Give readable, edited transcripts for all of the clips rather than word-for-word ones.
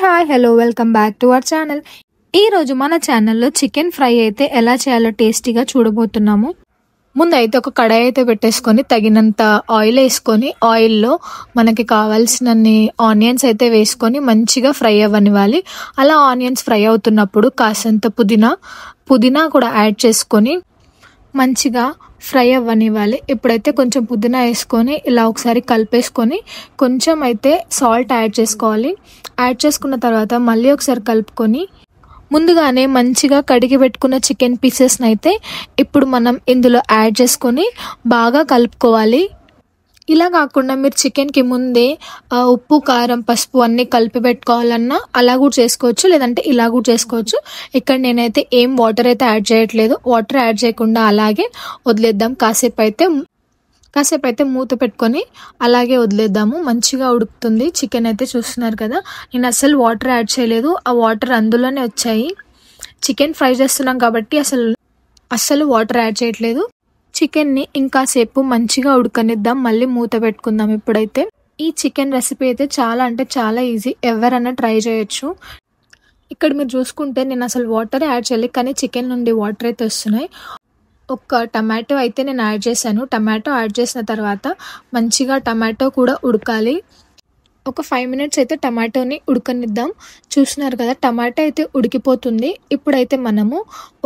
Hi hello welcome back to our channel. ఈ రోజు మన ఛానల్లో చికెన్ ఫ్రై అయితే ఎలా చేయాలో టేస్టీగా చూడబోతున్నాము. ముందైతే ఒక కడాయి అయితే పెట్టేసుకొని తగినంత ఆయిల్ వేసుకొని ఆయిల్లో మనకి కావాల్సినన్ని ఆనియన్స్ అయితే వేసుకొని మంచిగా ఫ్రై అవ్వనివ్వాలి. అలా ఆనియన్స్ ఫ్రై అవుతున్నప్పుడు కాసంత పుదీనా కూడా యాడ్ చేసుకొని మంచిగా ఫ్రై అవ్వనివ్వాలి. ఇప్పుడైతే కొంచెం పుదీనా వేసుకొని ఇలా ఒకసారి కలిపేసుకొని కొంచెం అయితే సాల్ట్ యాడ్ చేసుకోవాలి. యాడ్ చేసుకున్న తర్వాత మళ్ళీ ఒకసారి కలుపుకొని ముందుగానే మంచిగా కడిగి పెట్టుకున్న చికెన్ పీసెస్ని అయితే ఇప్పుడు మనం ఇందులో యాడ్ చేసుకొని బాగా కలుపుకోవాలి. ఇలా కాకుండా మీరు చికెన్కి ముందే ఉప్పు కారం పసుపు అన్నీ కలిపి పెట్టుకోవాలన్నా అలా కూడా చేసుకోవచ్చు, లేదంటే ఇలా కూడా చేసుకోవచ్చు. ఇక్కడ నేనైతే ఏం వాటర్ అయితే యాడ్ చేయట్లేదు. వాటర్ యాడ్ చేయకుండా అలాగే వదిలేద్దాం. కాసేపు అయితే మూత పెట్టుకొని అలాగే వదిలేద్దాము. మంచిగా ఉడుకుతుంది చికెన్ అయితే. చూస్తున్నారు కదా, నేను అసలు వాటర్ యాడ్ చేయలేదు, ఆ వాటర్ అందులోనే వచ్చాయి. చికెన్ ఫ్రై చేస్తున్నాం కాబట్టి అసలు వాటర్ యాడ్ చేయట్లేదు. చికెన్ని ఇంకాసేపు మంచిగా ఉడకనిద్దాం, మళ్ళీ మూత పెట్టుకుందాం. ఇప్పుడైతే ఈ చికెన్ రెసిపీ అయితే చాలా అంటే చాలా ఈజీ, ఎవరైనా ట్రై చేయొచ్చు. ఇక్కడ మీరు చూసుకుంటే నేను అసలు వాటర్ యాడ్ చేయలేదు, కానీ చికెన్ నుండి వాటర్ అయితే వస్తున్నాయి. ఒక టమాటో అయితే నేను యాడ్ చేశాను. టమాటో యాడ్ చేసిన తర్వాత మంచిగా టమాటో కూడా ఉడకాలి. ఒక 5 మినిట్స్ అయితే టమాటోని ఉడకనిద్దాం. చూస్తున్నారు కదా, టమాటో అయితే ఉడికిపోతుంది. ఇప్పుడైతే మనము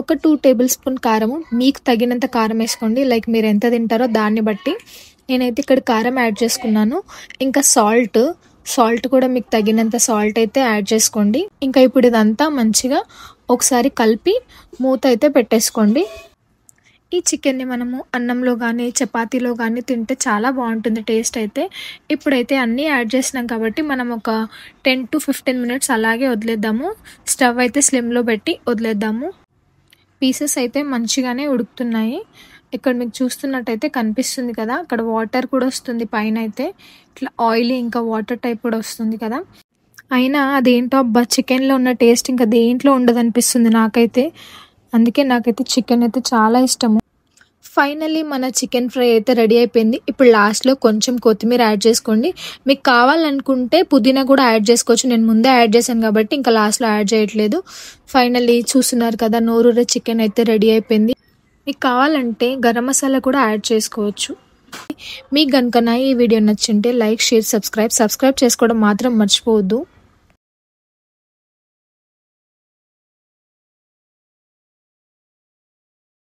ఒక 2 టేబుల్ స్పూన్ కారము, మీకు తగినంత కారం వేసుకోండి. లైక్ మీరు ఎంత తింటారో దాన్ని బట్టి. నేనైతే ఇక్కడ కారం యాడ్ చేసుకున్నాను. ఇంకా సాల్ట్ కూడా మీకు తగినంత సాల్ట్ అయితే యాడ్ చేసుకోండి. ఇంకా ఇప్పుడు ఇదంతా మంచిగా ఒకసారి కలిపి మూత అయితే పెట్టేసుకోండి. ఈ చికెన్ని మనము అన్నంలో కానీ చపాతీలో కానీ తింటే చాలా బాగుంటుంది టేస్ట్ అయితే. ఇప్పుడైతే అన్నీ యాడ్ చేసినాం కాబట్టి మనం ఒక 10 to 15 మినిట్స్ అలాగే వదిలేద్దాము. స్టవ్ అయితే స్లిమ్లో పెట్టి వదిలేద్దాము. పీసెస్ అయితే మంచిగానే ఉడుకుతున్నాయి. ఇక్కడ మీకు చూస్తున్నట్టయితే కనిపిస్తుంది కదా, అక్కడ వాటర్ కూడా వస్తుంది పైన అయితే. ఇట్లా ఆయిలీ ఇంకా వాటర్ టైప్ కూడా వస్తుంది కదా. అయినా అదేంటో అబ్బా, చికెన్లో ఉన్న టేస్ట్ ఇంకా దేంట్లో ఉండదు అనిపిస్తుంది నాకైతే. అందుకే నాకైతే చికెన్ అయితే చాలా ఇష్టము. ఫైనల్లీ మన చికెన్ ఫ్రై అయితే రెడీ అయిపోయింది. ఇప్పుడు లాస్ట్లో కొంచెం కొత్తిమీర యాడ్ చేసుకోండి. మీకు కావాలనుకుంటే పుదీనా కూడా యాడ్ చేసుకోవచ్చు. నేను ముందే యాడ్ చేశాను కాబట్టి ఇంకా లాస్ట్లో యాడ్ చేయట్లేదు. ఫైనల్లీ చూస్తున్నారు కదా, నోరూరే చికెన్ అయితే రెడీ అయిపోయింది. మీకు కావాలంటే గరం మసాలా కూడా యాడ్ చేసుకోవచ్చు. మీకు కనుక నా ఈ వీడియో నచ్చింటే లైక్ షేర్ సబ్స్క్రైబ్ చేసుకోవడం మాత్రం మర్చిపోవద్దు.